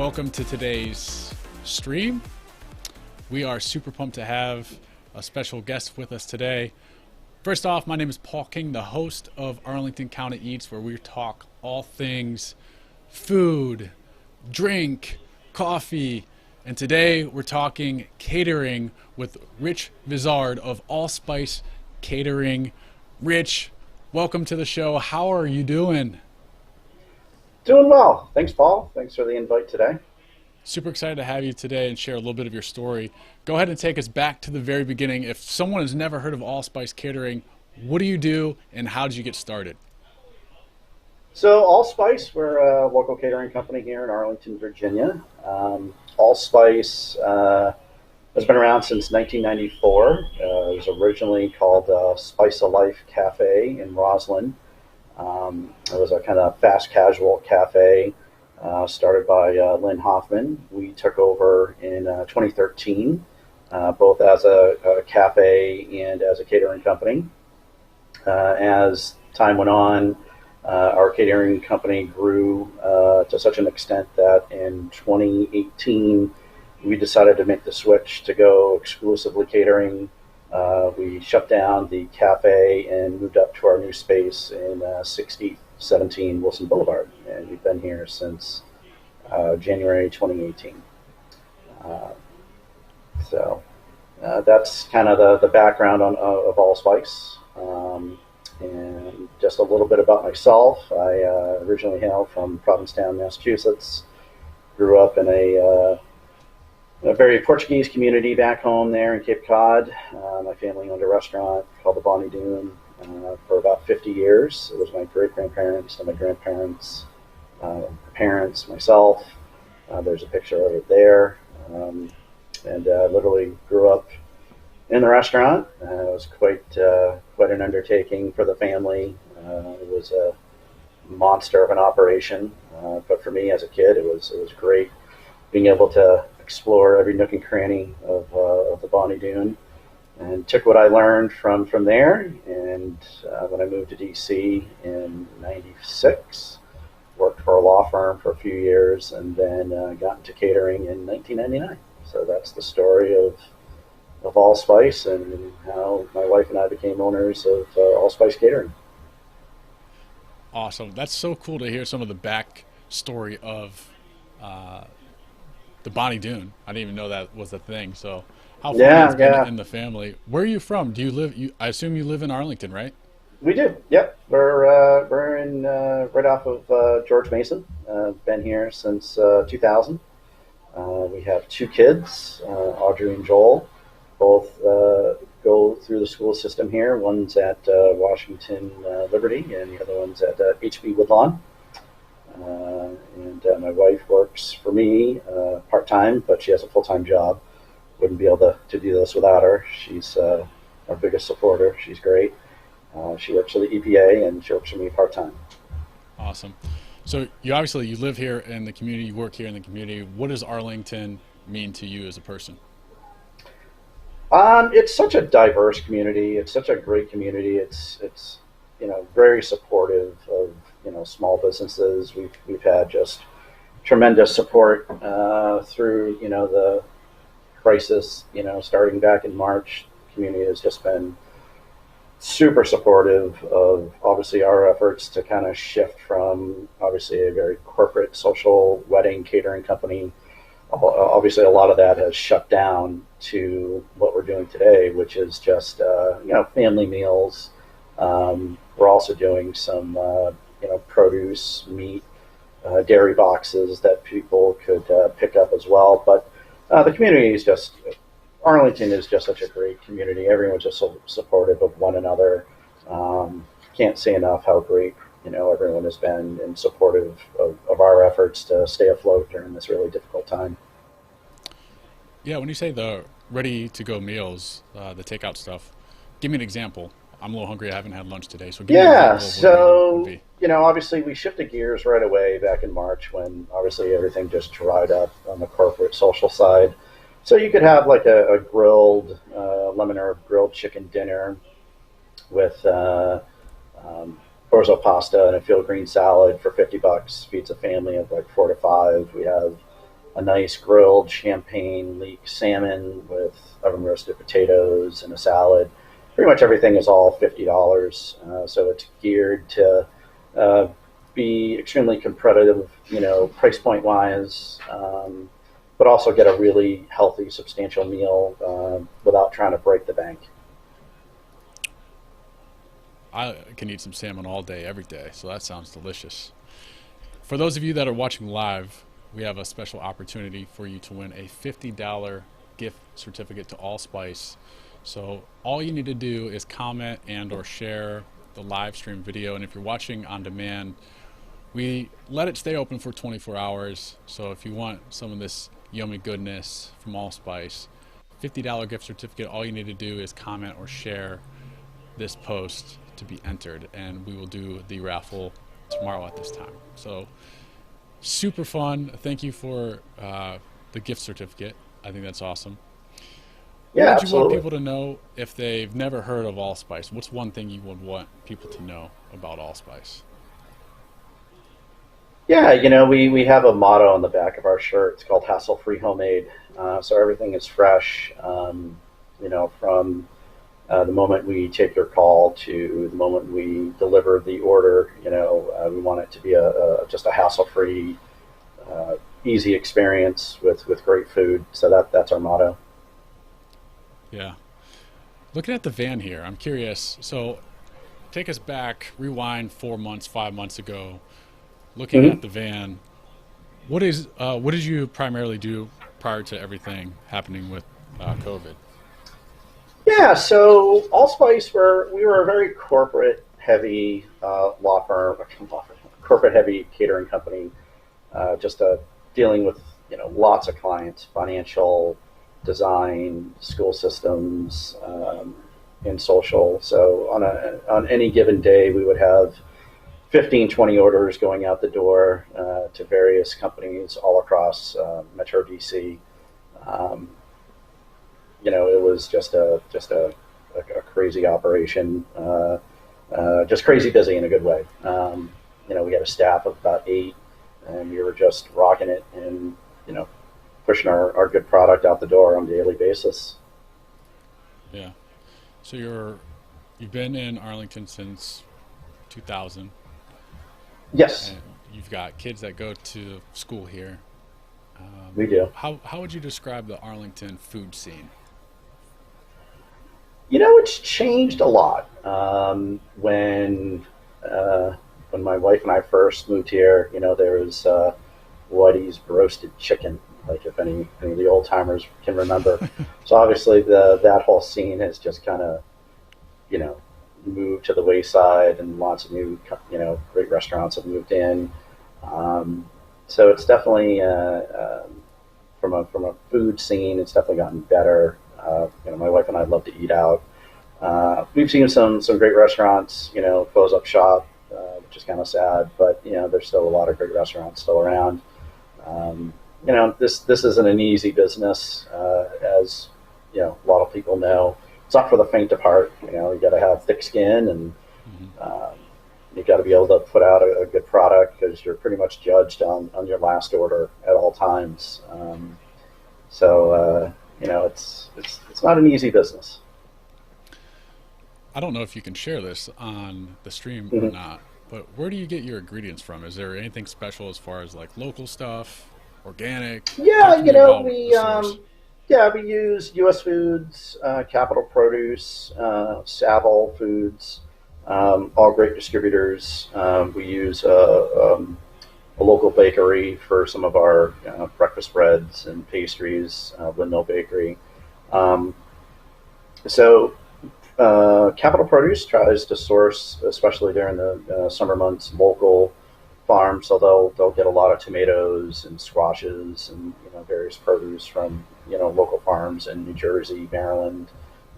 welcome to today's stream. We are super pumped to have a special guest with us today. First off, my name is Paul King, the host of Arlington County Eats, where we talk all things food, drink, coffee, and today we're talking catering with Rich Vizard of AllSpice Catering. Rich, welcome to the show. How are you doing? Doing well. Thanks, Paul. Thanks for the invite today. Super excited to have you today and share a little bit of your story. Go ahead and take us back to the very beginning. If someone has never heard of AllSpice Catering, what do you do and how did you get started? So AllSpice, we're a local catering company here in Arlington, Virginia. AllSpice has been around since 1994. It was originally called Spice of Life Cafe in Roslyn. It was a kind of fast casual cafe started by Lynn Hoffman. We took over in 2013, both as a cafe and as a catering company. As time went on, our catering company grew to such an extent that in 2018, we decided to make the switch to go exclusively catering. We shut down the cafe and moved up to our new space in 6017 Wilson Boulevard, and we've been here since January 2018. So that's kind of the background of AllSpice. And just a little bit about myself. I originally hail from Provincetown, Massachusetts. Grew up in a very Portuguese community back home there in Cape Cod. My family owned a restaurant called the Bonnie Doon for about 50 years. It was my great-grandparents and my grandparents, parents, myself. There's a picture of it there. And literally grew up in the restaurant. It was quite an undertaking for the family. It was a monster of an operation. But for me as a kid, it was great being able to explore every nook and cranny of the Bonnie Doon, and took what I learned from there. And when I moved to DC in '96, worked for a law firm for a few years, and then got into catering in 1999. So that's the story of AllSpice and how my wife and I became owners of AllSpice Catering. Awesome. That's so cool to hear some of the back story of the Bonnie Doon. I didn't even know that was a thing. So how far has been in the family? Where are you from? Do you live? I assume you live in Arlington, right? We do. Yep. We're in right off of George Mason. Been here since 2000. We have two kids, Audrey and Joel. Both go through the school system here. One's at Washington Liberty, and the other one's at HB Woodlawn. And my wife works for me part-time, but she has a full-time job. Wouldn't be able to do this without her. She's our biggest supporter. She's great. She works for the EPA, and she works for me part-time. Awesome. So you live here in the community, you work here in the community. What does Arlington mean to you as a person? It's such a diverse community. It's such a great community. It's very supportive of small businesses. We've had just tremendous support through the crisis. Starting back in March, the community has just been super supportive of obviously our efforts to kind of shift from obviously a very corporate social wedding catering company. Obviously, a lot of that has shut down to what we're doing today, which is just family meals. We're also doing some produce, meat, dairy boxes that people could pick up as well. But the community is Arlington is just such a great community. Everyone's just so supportive of one another. Can't say enough how great everyone has been and supportive of our efforts to stay afloat during this really difficult time. Yeah, when you say the ready-to-go meals, the takeout stuff, give me an example. I'm a little hungry. I haven't had lunch today, so give me an example of what it would be. Obviously we shifted gears right away back in March when obviously everything just dried up on the corporate social side. So you could have like a grilled lemon herb grilled chicken dinner with orzo pasta and a field green salad for $50. Feeds a family of like 4 to 5. We have a nice grilled champagne leek salmon with oven roasted potatoes and a salad. Pretty much everything is all $50, so it's geared to be extremely competitive, price point wise, but also get a really healthy, substantial meal without trying to break the bank. I can eat some salmon all day, every day, so that sounds delicious. For those of you that are watching live, we have a special opportunity for you to win a $50 gift certificate to AllSpice. So all you need to do is comment and or share the live stream video, and if you're watching on demand, we let it stay open for 24 hours. So if you want some of this yummy goodness from AllSpice, $50 gift certificate, all you need to do is comment or share this post to be entered, and we will do the raffle tomorrow at this time. So super fun. Thank you for the gift certificate. I think that's awesome. Yeah, what would you want absolutely. people to know if they've never heard of AllSpice? What's one thing you would want people to know about AllSpice? Yeah, we have a motto on the back of our shirt. It's called hassle-free homemade. So everything is fresh, from the moment we take your call to the moment we deliver the order. We want it to be just a hassle-free, easy experience with great food. So that's our motto. Yeah. Looking at the van here, I'm curious. So take us back, rewind 4 months, 5 months ago. Looking Mm-hmm. at the van, what did you primarily do prior to everything happening with COVID? Yeah, so AllSpice, we were a very corporate heavy corporate heavy catering company, just dealing with lots of clients, financial, design, school systems, and social. So on any given day, we would have 15, 20 orders going out the door to various companies all across Metro DC. Um, it was just a crazy operation, just crazy busy in a good way. We had a staff of about 8, and we were just rocking it and pushing our good product out the door on a daily basis. Yeah. So you've been in Arlington since 2000, Yes, and you've got kids that go to school here. we do. How would you describe the Arlington food scene? It's changed a lot. When my wife and I first moved here, there was Whitey's roasted chicken, like if any of the old timers can remember. So obviously that whole scene has just kind of, you know, moved to the wayside, and lots of new, great restaurants have moved in. So it's definitely from a food scene, it's definitely gotten better. My wife and I love to eat out. We've seen some great restaurants, close up shop, which is kind of sad, but there's still a lot of great restaurants still around. This isn't an easy business, as a lot of people know. It's not for the faint of heart. You got to have thick skin, and you got to be able to put out a good product, because you're pretty much judged on your last order at all times. It's not an easy business. I don't know if you can share this on the stream or Mhm. not, but where do you get your ingredients from? Is there anything special as far as like local stuff, organic? Yeah, Talk to me about the we source. we use U.S. Foods, Capital Produce, Savile Foods, all great distributors. We use a local bakery for some of our breakfast breads and pastries, Windmill Bakery. Um, so Capital Produce tries to source, especially during the summer months, local farms. So they'll get a lot of tomatoes and squashes and various produce from local farms in New Jersey, Maryland,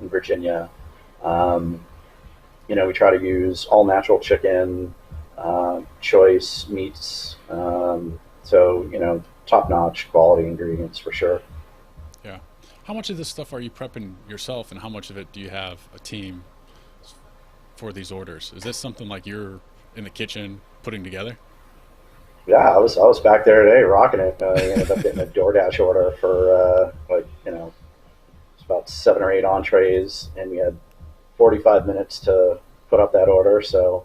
and Virginia. Um, we try to use all natural chicken, choice meats. Top notch quality ingredients for sure. Yeah. How much of this stuff are you prepping yourself, and how much of it do you have a team for these orders? Is this something like you're in the kitchen putting together? Yeah, I was back there today rocking it. I ended up getting a DoorDash order for it's about 7 or 8 entrees, and we had 45 minutes to put up that order. So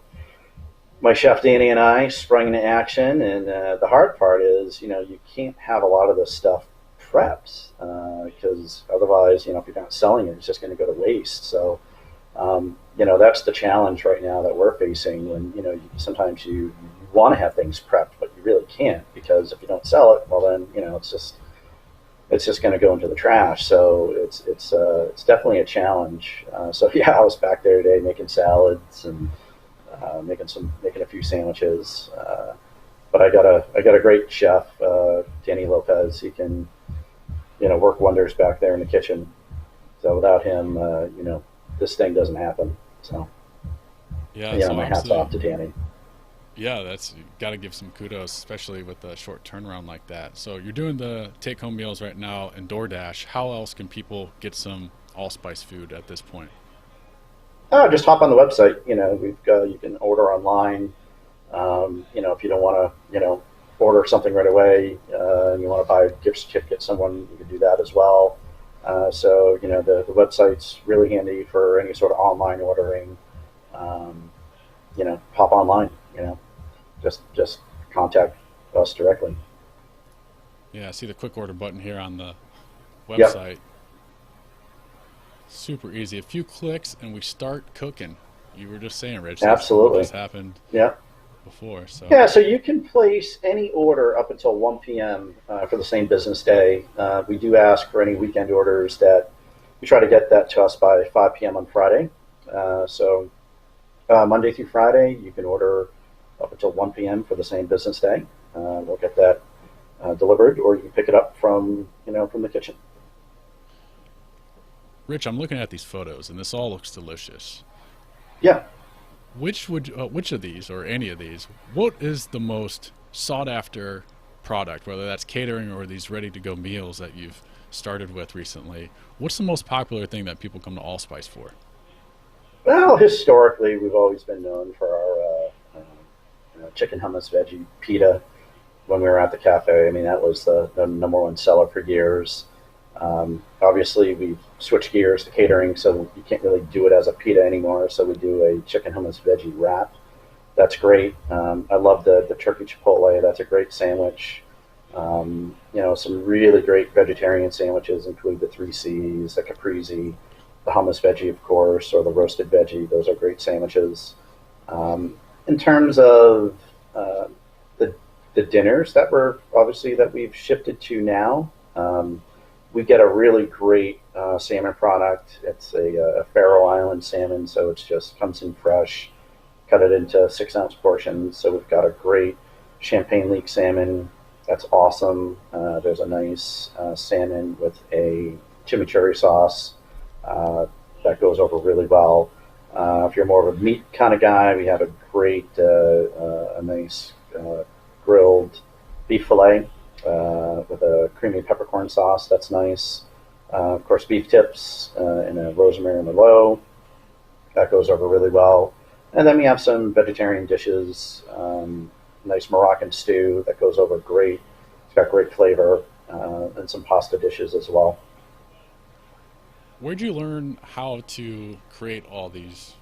my chef Danny and I sprung into action, and the hard part is, you can't have a lot of this stuff prepped because otherwise, if you're not selling it, it's just going to go to waste. So, that's the challenge right now that we're facing. When sometimes you want to have things prepped, but you really can't, because if you don't sell it, well then it's just going to go into the trash. So it's definitely a challenge. So yeah, I was back there today making salads and making a few sandwiches. But I got a great chef, Danny Lopez. He can work wonders back there in the kitchen. So without him, this thing doesn't happen. So Yeah, so my hat's obviously, off to Danny. yeah, that's you got to give some kudos, especially with a short turnaround like that. So you're doing the take-home meals right now in DoorDash. How else can people get some allspice food at this point? Oh, just hop on the website. We've got, you can order online. If you don't want to, order something right away, and you want to buy a gift certificate, someone you can do that as well. So the website's really handy for any sort of online ordering. Um, Hop online. Just contact us directly. Yeah, I see the quick order button here on the Yep, website. Super easy. A few clicks and we start cooking. You were just saying, Rich, this absolutely. happened Yeah. before. So Yeah, so you can place any order up until 1 p.m. For the same business day. We do ask for any weekend orders that we try to get that to us by 5 p.m. on Friday. So Monday through Friday, you can order up until 1 p.m. for the same business day. We'll get that delivered, or you can pick it up from the kitchen. Rich, I'm looking at these photos and this all looks delicious. Yeah. Which of these or any of these, what is the most sought after product, whether that's catering or these ready to go meals that you've started with recently? What's the most popular thing that people come to Allspice for? Well, historically, we've always been known for our chicken hummus veggie pita. When we were at the cafe, I mean, that was the number one seller for years. Obviously, we've switched gears to catering, so you can't really do it as a pita anymore. So we do a chicken hummus veggie wrap. That's great. I love the turkey chipotle. That's a great sandwich. Some really great vegetarian sandwiches include the three C's, the caprese, the hummus veggie, of course, or the roasted veggie. Those are great sandwiches. In terms of uh, the the dinners that we've shifted to now, we get a really great salmon product. It's a Faroe Island salmon, so it just comes in fresh. Cut it into 6-ounce portions. So we've got a great champagne leek salmon. That's awesome. There's a nice salmon with a chimichurri sauce uh, that goes over really well. If you're more of a meat kind of guy, we have a nice grilled beef fillet with a creamy peppercorn sauce. That's nice. Of course, beef tips and a rosemary merlot. That goes over really well. And then we have some vegetarian dishes. Nice Moroccan stew that goes over great. It's got great flavor, and some pasta dishes as well. Where'd you learn how to create all these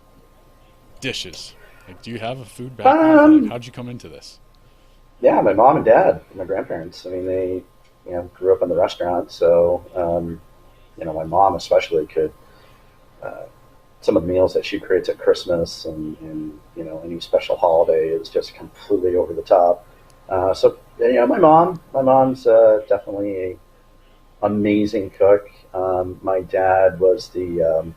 dishes? Like, do you have a food background, or like, Um, how'd you come into this? yeah, my mom and dad, and my grandparents. I mean, they grew up in the restaurant, so my mom especially could uh, some of the meals that she creates at Christmas and any special holiday is just completely over the top. So my mom's definitely a amazing cook. My dad was the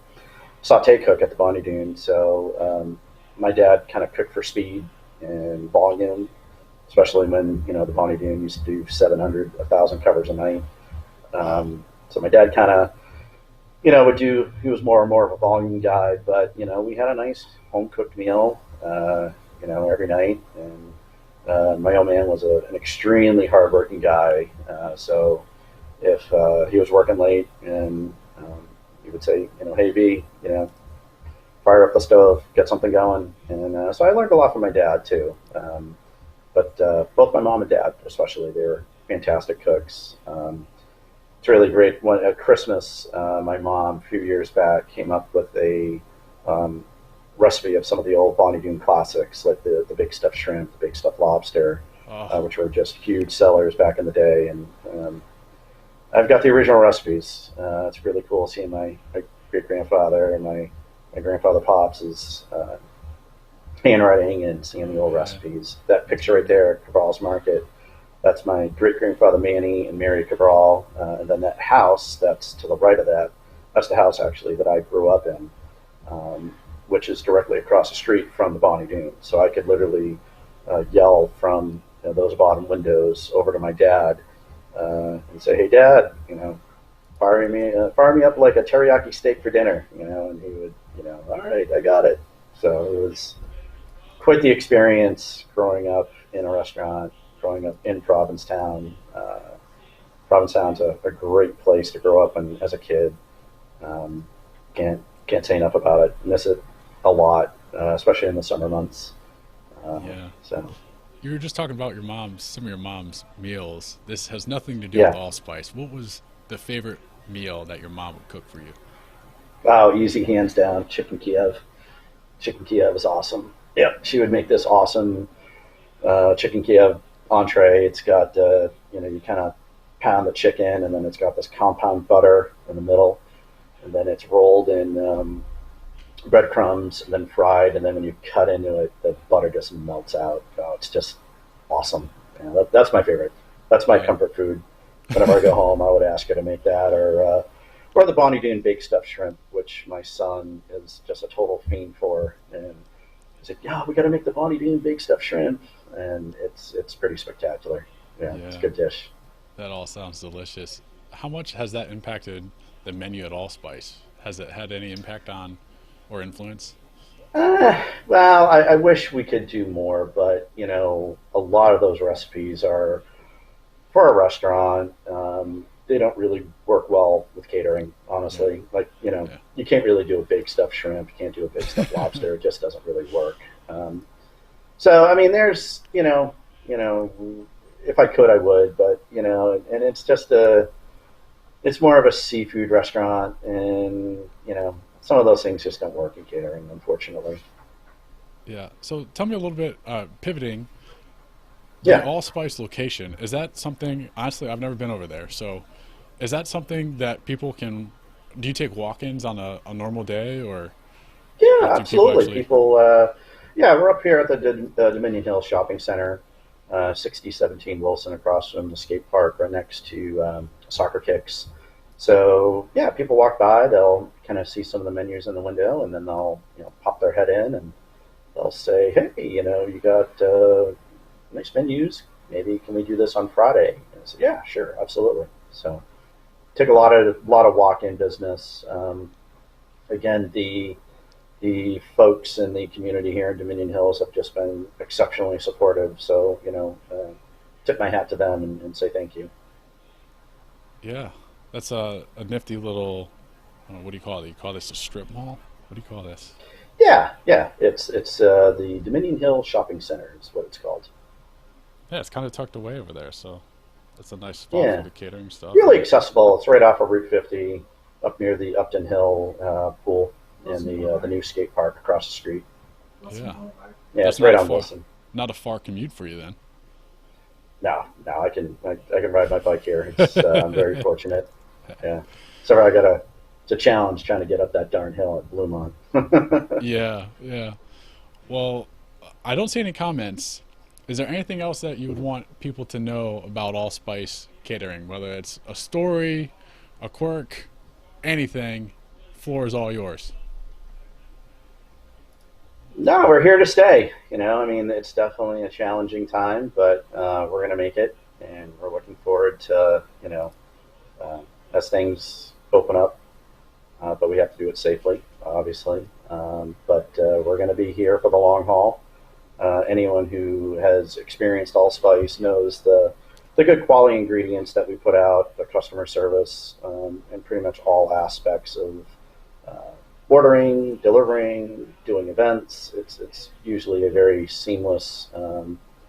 saute cook at the Bonnie Doon, so my dad kind of cooked for speed and volume, especially when the Bonnie Doon used to do 700, 1,000 covers a night. Wow. So my dad kind of would do. He was more and more of a volume guy, but we had a nice home cooked meal, every night. And my old man was an extremely hardworking guy. So if he was working late, and he would say, hey V, fire up the stove, get something going. And so I learned a lot from my dad too. but both my mom and dad, especially, they're fantastic cooks. It's really great. At Christmas, my mom a few years back came up with a um, recipe of some of the old Bonnie Doon classics, like the big stuffed shrimp, the big stuffed lobster, Oh, which were just huge sellers back in the day. And I've got the original recipes. It's really cool seeing my great grandfather and my grandfather Pops' handwriting and seeing the old yeah. recipes. That picture right there at Cabral's Market, that's my great grandfather Manny and Mary Cabral. And then that house that's to the right of that, that's the house actually that I grew up in, um, which is directly across the street from the Bonnie Doon. So I could literally yell from those bottom windows over to my dad and say, "Hey, Dad, fire me up like a teriyaki steak for dinner," and he would, "All right, I got it." So it was quite the experience growing up in a restaurant, growing up in Provincetown. Provincetown's a great place to grow up in as a kid. Um, can't say enough about it. Miss it a lot, especially in the summer months. Yeah. So You were just talking about some of your mom's meals. This has nothing to do with yeah. allspice. What was the favorite meal that your mom would cook for you? Wow, easy hands down. Chicken Kiev. Chicken Kiev is awesome. Yeah, she would make this awesome chicken Kiev entree. It's got you kind of pound the chicken, and then it's got this compound butter in the middle, and then it's rolled in breadcrumbs and then fried, and then when you cut into it, the butter just melts out. Oh, it's just awesome. Yeah, that's my favorite. That's my Yeah. comfort food. Whenever I go home, I would ask her to make that, or the Bonnie Doon baked stuffed shrimp, which my son is just a total fiend for. And he said, "Yeah, we got to make the Bonnie Doon baked stuffed shrimp," and it's pretty spectacular. Yeah, it's a Yeah. good dish. That all sounds delicious. How much has that impacted the menu at Allspice? Has it had any impact on or influence? Well, I wish we could do more, but a lot of those recipes are for a restaurant. They don't really work well with catering, Yeah. honestly. Like, Yeah. you can't really do a baked stuffed shrimp. You can't do a baked stuffed lobster. It just doesn't really work. So, I mean, there's, if I could, I would, but, and it's more of a seafood restaurant, and, some of those things just don't work in catering, unfortunately. Yeah. So tell me a little bit, pivoting, the Yeah. Allspice location. Is that something, honestly, I've never been over there. So is that something that people can, do you take walk ins on a normal day or Yeah, like do people absolutely. actually, People, yeah, we're up here at the Dominion Hill Shopping Center, 6017 Wilson, across from the skate park, right next to Soccer Kicks. So yeah, people walk by, they'll kind of see some of the menus in the window, and then they'll pop their head in, and they'll say, "Hey, you got nice menus. Maybe can we do this on Friday?" And I said, "Yeah, sure, absolutely." So took a lot of walk-in business. Again, the folks in the community here in Dominion Hills have just been exceptionally supportive. So, tip my hat to them and say thank you. yeah, that's a nifty little, what do you call it? You call this a strip mall? What do you call this? Yeah, yeah. It's the Dominion Hill Shopping Center is what it's called. Yeah, it's kind of tucked away over there. So that's a nice spot for Yeah, the catering stuff. really And accessible. It's right off of Route 50, up near the Upton Hill pool and the new skate park across the street. yeah, Yeah, that's it's right not a on far, Wilson. not a far commute for you No, no, I can ride my bike here. I'm very then. fortunate. Yeah. Sorry, it's a challenge trying to get up that darn hill at Bluemont. Yeah, yeah. Well, I don't see any comments. Is there anything else that you would want people to know about Allspice Catering? Whether it's a story, a quirk, anything, floor is all yours. No, we're here to stay. I mean, it's definitely a challenging time, but we're going to make it, and we're looking forward to, uh, as things open up. But we have to do it safely, obviously. But we're going to be here for the long haul. Anyone who has experienced allspice knows the good quality ingredients that we put out, the customer service, and pretty much all aspects of uh, delivering, doing events. It's usually a very seamless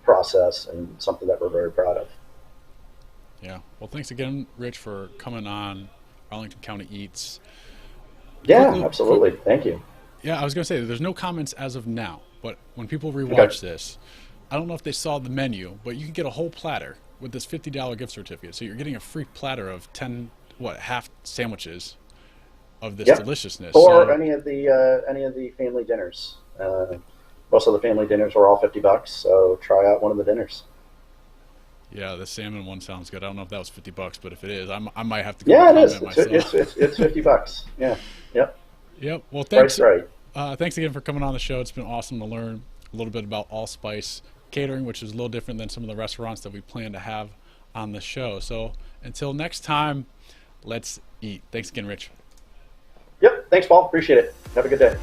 process and something that we're very proud of. Yeah. Well, thanks again, Rich, for coming on Arlington County Eats. Yeah, absolutely. Thank you. Yeah, I was going to say, there's no comments as of now, but when people rewatch this, I don't know if they saw the menu, but you can get a whole platter with this $50 gift certificate. So you're getting a free platter of 10, half sandwiches of this deliciousness. Or so, any of the family dinners. Most of the family dinners are all $50, so try out one of the dinners. Yeah, the salmon one sounds good. I don't know if that was $50, but if it is, I might have to go. Yeah, it is. It's $50. Yeah. Yep. Yep. Well, thanks. Right. Thanks again for coming on the show. It's been awesome to learn a little bit about AllSpice Catering, which is a little different than some of the restaurants that we plan to have on the show. So until next time, let's eat. Thanks again, Rich. Yep. Thanks, Paul. Appreciate it. Have a good day.